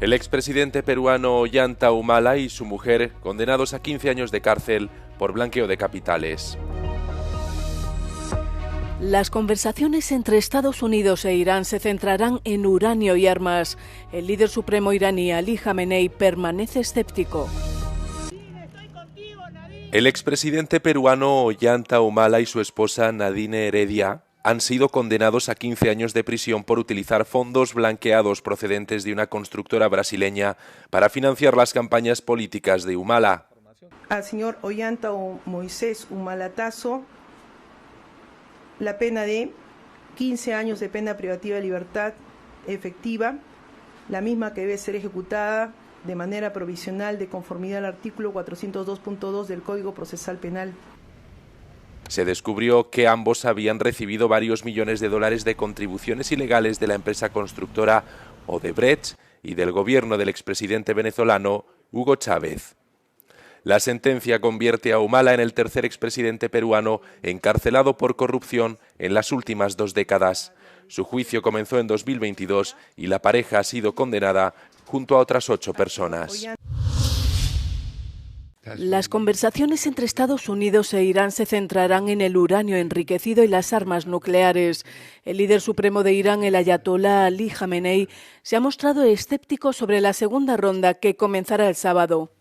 El expresidente peruano Ollanta Humala y su mujer condenados a 15 años de cárcel por blanqueo de capitales. Las conversaciones entre Estados Unidos e Irán se centrarán en uranio y armas. El líder supremo iraní Ali Jamenei permanece escéptico. El expresidente peruano Ollanta Humala y su esposa Nadine Heredia han sido condenados a 15 años de prisión por utilizar fondos blanqueados procedentes de una constructora brasileña para financiar las campañas políticas de Humala. Al señor Ollanta Moisés Humala Tasso la pena de 15 años de pena privativa de libertad efectiva, la misma que debe ser ejecutada de manera provisional de conformidad al artículo 402.2 del Código Procesal Penal. Se descubrió que ambos habían recibido varios millones de dólares de contribuciones ilegales de la empresa constructora Odebrecht y del gobierno del expresidente venezolano Hugo Chávez. La sentencia convierte a Humala en el tercer expresidente peruano encarcelado por corrupción en las últimas 2 décadas. Su juicio comenzó en 2022 y la pareja ha sido condenada junto a otras 8 personas. Las conversaciones entre Estados Unidos e Irán se centrarán en el uranio enriquecido y las armas nucleares. El líder supremo de Irán, el ayatolá Ali Jamenei, se ha mostrado escéptico sobre la segunda ronda que comenzará el sábado.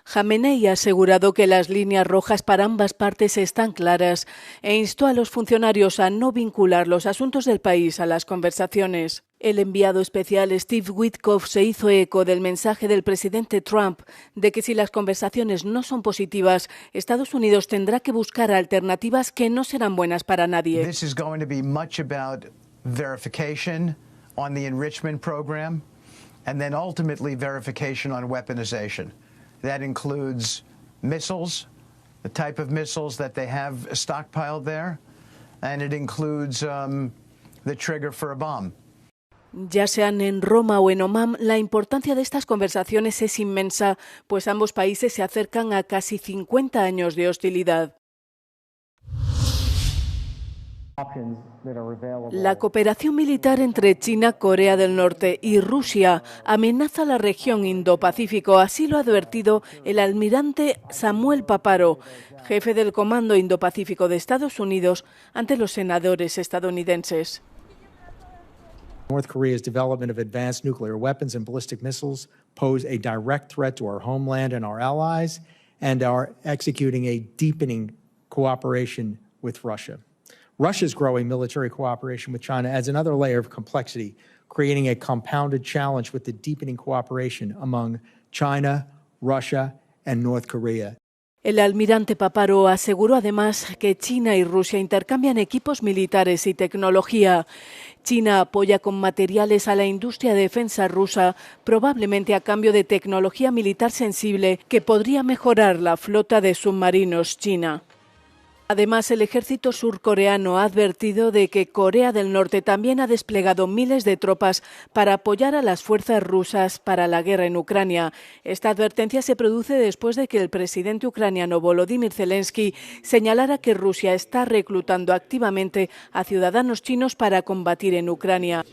Jamenei ha asegurado que las líneas rojas para ambas partes están claras e instó a los funcionarios a no vincular los asuntos del país a las conversaciones. El enviado especial Steve Witkoff se hizo eco del mensaje del presidente Trump de que si las conversaciones no son positivas, Estados Unidos tendrá que buscar alternativas que no serán buenas para nadie. This is going to be much about verification on the enrichment program. And then ultimately verification on weaponization. That includes missiles, the type of missiles that they have stockpiled there, and it includes the trigger for a bomb. Ya sean en Roma o en Omán, la importancia de estas conversaciones es inmensa, pues ambos países se acercan a casi 50 años de hostilidad. La cooperación militar entre China, Corea del Norte y Rusia amenaza la región Indo-Pacífico, así lo ha advertido el almirante Samuel Paparo, jefe del Comando Indo-Pacífico de Estados Unidos, ante los senadores estadounidenses. North Korea's development of advanced nuclear weapons and ballistic missiles pose a direct threat to our homeland and our allies, and are executing a deepening cooperation with Russia. Russia's growing military cooperation with China adds another layer of complexity, creating a compounded challenge with the deepening cooperation among China, Russia, and North Korea. El almirante Paparo aseguró además que China y Rusia intercambian equipos militares y tecnología. China apoya con materiales a la industria de defensa rusa, probablemente a cambio de tecnología militar sensible que podría mejorar la flota de submarinos china. Además, el ejército surcoreano ha advertido de que Corea del Norte también ha desplegado miles de tropas para apoyar a las fuerzas rusas para la guerra en Ucrania. Esta advertencia se produce después de que el presidente ucraniano Volodymyr Zelensky señalara que Rusia está reclutando activamente a ciudadanos chinos para combatir en Ucrania.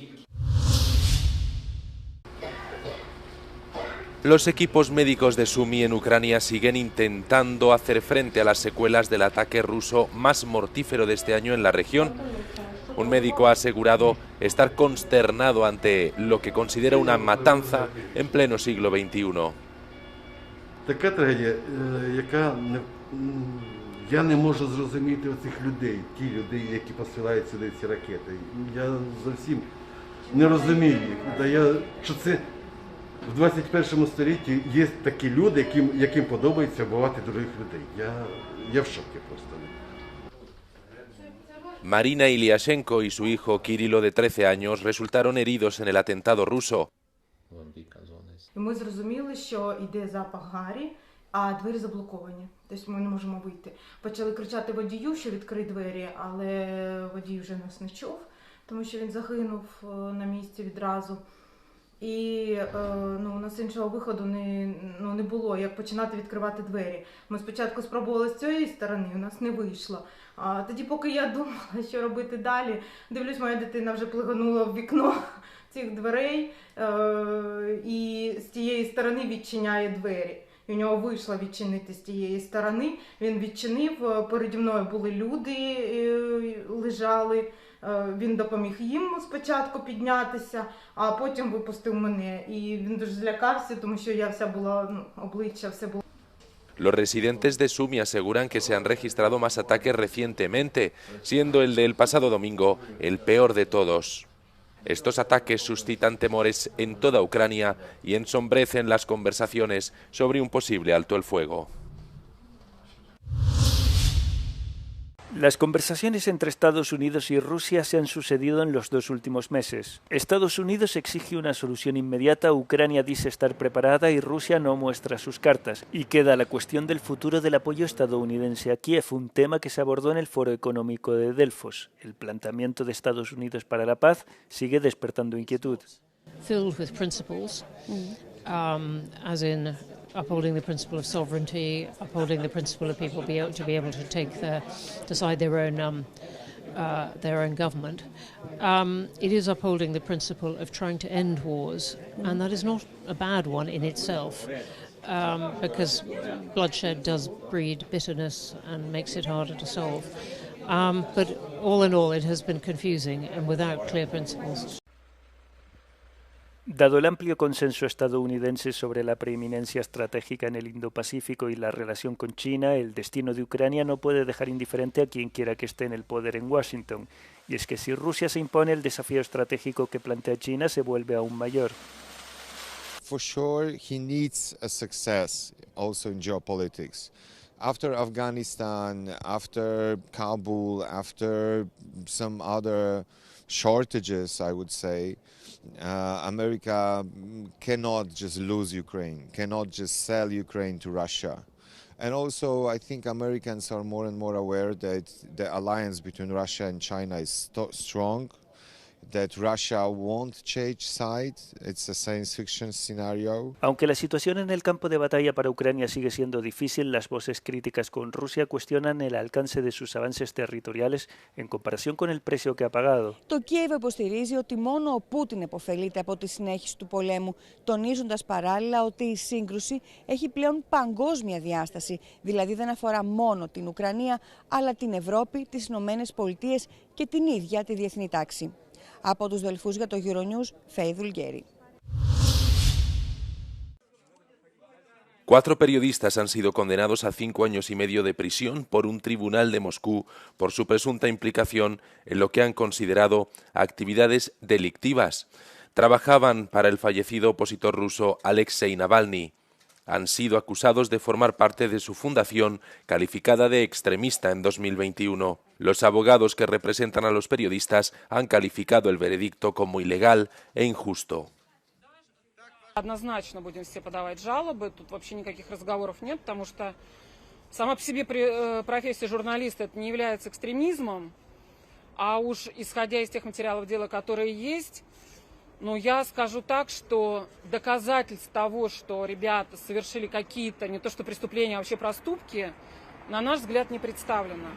Los equipos médicos de Sumy en Ucrania siguen intentando hacer frente a las secuelas del ataque ruso más mortífero de este año en la región. Un médico ha asegurado estar consternado ante lo que considera una matanza en pleno siglo XXI. Така трагедія, яка я не можу зрозуміти оцих людей, ті люди, які посилають сюди ці ракети. Я зовсім не розумію їх. Що це в 21 столітті є такі люди, яким подобається вбивати других людей. Я в шокі просто. Marina Iliashenko y su hijo Kirilo, de 13 años, resultaron heridos en el atentado ruso. Ми зрозуміли, що йде запах гарі, а двері заблоковані. Тобто ми не можемо вийти. Почали кричати водію, що відкрий двері, але водій вже нас не чув, тому що він загинув на місці відразу. І у нас іншого виходу не було, як починати відкривати двері. Ми спочатку спробували з цієї сторони, у нас не вийшло. А тоді, поки я думала, що робити далі, дивлюсь, моя дитина вже плиганула в вікно цих дверей і з тієї сторони відчиняє двері. І у нього вийшло відчинити з тієї сторони. Він відчинив, переді мною були люди, лежали. Він допоміг їм спочатку піднятися, а потім випустив мене. І він дуже злякався, тому що я вся була, обличчя все було. Los residentes de Sumi aseguran que se han registrado más ataques recientemente, siendo el del pasado domingo el peor de todos. Estos ataques suscitan temores en toda Ucrania y ensombrecen las conversaciones sobre un posible alto el fuego. Las conversaciones entre Estados Unidos y Rusia se han sucedido en los 2 últimos meses. Estados Unidos exige una solución inmediata, Ucrania dice estar preparada y Rusia no muestra sus cartas. Y queda la cuestión del futuro del apoyo estadounidense a Kiev, un tema que se abordó en el Foro Económico de Delfos. El planteamiento de Estados Unidos para la paz sigue despertando inquietud. Filled with principles, as in upholding the principle of sovereignty, upholding the principle of people to be able to decide their own government. It is upholding the principle of trying to end wars, and that is not a bad one in itself, because bloodshed does breed bitterness and makes it harder to solve. But all in all, it has been confusing and without clear principles. Dado el amplio consenso estadounidense sobre la preeminencia estratégica en el Indo-Pacífico y la relación con China, el destino de Ucrania no puede dejar indiferente a quien quiera que esté en el poder en Washington. Y es que si Rusia se impone, el desafío estratégico que plantea China se vuelve aún mayor. For sure, he needs a success also in geopolitics. After Afghanistan, after Kabul, after some other shortages, I would say, America cannot just lose Ukraine, cannot just sell Ukraine to Russia. And also, I think Americans are more and more aware that the alliance between Russia and China is strong, that Russia won't change sides. It's a science fiction scenario. Aunque la situación en el campo de batalla para Ucrania sigue siendo difícil, las voces críticas con Rusia cuestionan el alcance de sus avances territoriales en comparación con el precio que ha pagado. Το Κίεβο υποστηρίζει ότι μόνο ο Πούτιν επωφελείται από τη συνέχιση του πολέμου, τονίζοντας παράλληλα ότι η σύγκρουση έχει πλέον παγκόσμια διάσταση, δηλαδή δεν αφορά μόνο την Ουκρανία, αλλά την Ευρώπη, τις Ηνωμένες Πολιτείες και την ίδια τη διεθνή τάξη. Από τους Δελφούς για το Euronews, Faye Vulgeri. 4 periodistas han sido condenados a 5 años y medio de prisión por un tribunal de Moscú por su presunta implicación en lo que han considerado actividades delictivas. Trabajaban para el fallecido opositor ruso Alexei Navalny. Han sido acusados de formar parte de su fundación, calificada de extremista en 2021. Los abogados que representan a los periodistas han calificado el veredicto como ilegal e injusto. Однозначно будем все подавать жалобы, тут вообще никаких разговоров нет, потому что сама по себе профессия журналиста это не является экстремизмом, а уж исходя из тех материалов дела, которые есть, ну, я скажу так, что доказательств того, что ребята совершили какие-то, не то что преступления, а вообще проступки, на наш взгляд, не представлено.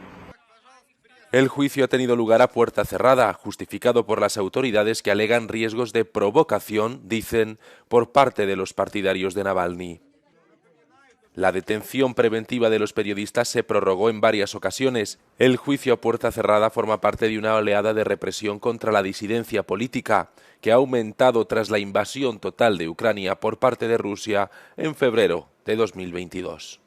El juicio ha tenido lugar a puerta cerrada, justificado por las autoridades que alegan riesgos de provocación, dicen, por parte de los partidarios de Navalny. La detención preventiva de los periodistas se prorrogó en varias ocasiones. El juicio a puerta cerrada forma parte de una oleada de represión contra la disidencia política, que ha aumentado tras la invasión total de Ucrania por parte de Rusia en febrero de 2022.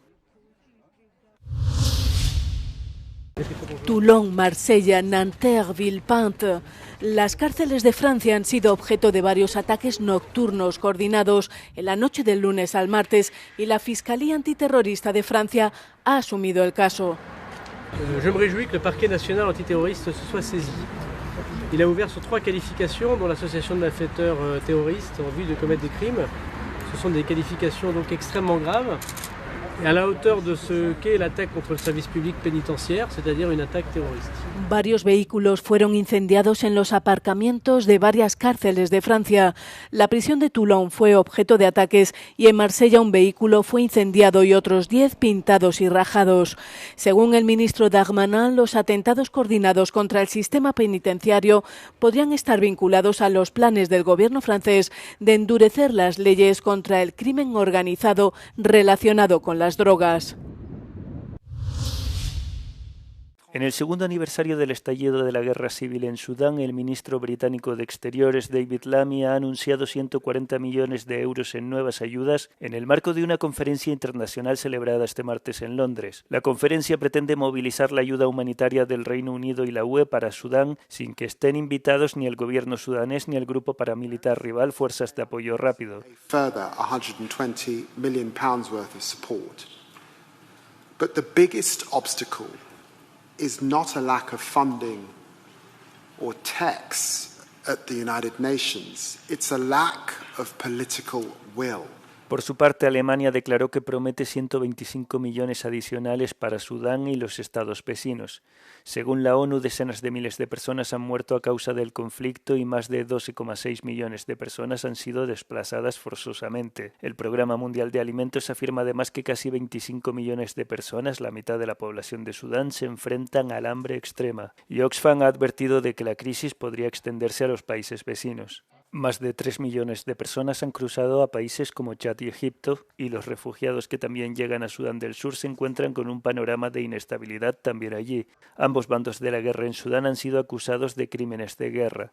Toulon, Marsella, Nanterre, Villepinte. Las cárceles de Francia han sido objeto de varios ataques nocturnos coordinados en la noche del lunes al martes y la Fiscalía Antiterrorista de Francia ha asumido el caso. Je me réjouis que le parquet national antiterroriste se soit saisi. Il a ouvert sur 3 qualifications, dont l'association de malfaiteurs terroristes en vue de commettre des crimes. Ce sont des qualifications donc extrêmement graves à la hauteur de ce qu'est l'attaque contre le service public pénitentiaire, c'est-à-dire une attaque terroriste. Varios vehículos fueron incendiados en los aparcamientos de varias cárceles de Francia. La prisión de Toulon fue objeto de ataques y en Marsella un vehículo fue incendiado y otros 10 pintados y rajados. Según el ministro Darmanin, los atentados coordinados contra el sistema penitenciario podrían estar vinculados a los planes del gobierno francés de endurecer las leyes contra el crimen organizado relacionado con las drogas. En el segundo aniversario del estallido de la guerra civil en Sudán, el ministro británico de Exteriores, David Lammy, ha anunciado 140 millones de euros en nuevas ayudas en el marco de una conferencia internacional celebrada este martes en Londres. La conferencia pretende movilizar la ayuda humanitaria del Reino Unido y la UE para Sudán sin que estén invitados ni el gobierno sudanés ni el grupo paramilitar rival Fuerzas de Apoyo Rápido. Further £120 million worth of support. But the biggest obstacle is not a lack of funding or tax at the United Nations. It's a lack of political will. Por su parte, Alemania declaró que promete 125 millones adicionales para Sudán y los estados vecinos. Según la ONU, decenas de miles de personas han muerto a causa del conflicto y más de 12,6 millones de personas han sido desplazadas forzosamente. El Programa Mundial de Alimentos afirma además que casi 25 millones de personas, la mitad de la población de Sudán, se enfrentan al hambre extrema. Y Oxfam ha advertido de que la crisis podría extenderse a los países vecinos. Más de 3 millones de personas han cruzado a países como Chad y Egipto, y los refugiados que también llegan a Sudán del Sur se encuentran con un panorama de inestabilidad también allí. Ambos bandos de la guerra en Sudán han sido acusados de crímenes de guerra.